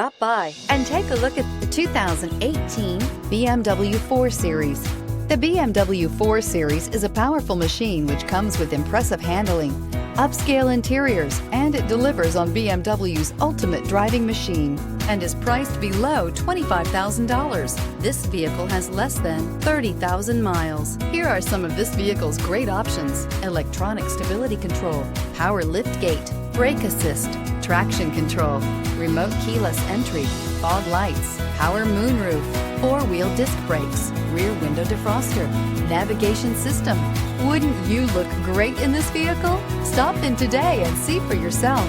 Stop by and take a look at the 2018 BMW 4 Series. The BMW 4 Series is a powerful machine which comes with impressive handling, upscale interiors, and it delivers on BMW's ultimate driving machine and is priced below $25,000. This vehicle has less than 30,000 miles. Here are some of this vehicle's great options: electronic stability control, power liftgate, brake assist, traction control, remote keyless entry, fog lights, power moonroof, four-wheel disc brakes, rear window defroster, navigation system. Wouldn't you look great in this vehicle? Stop in today and see for yourself.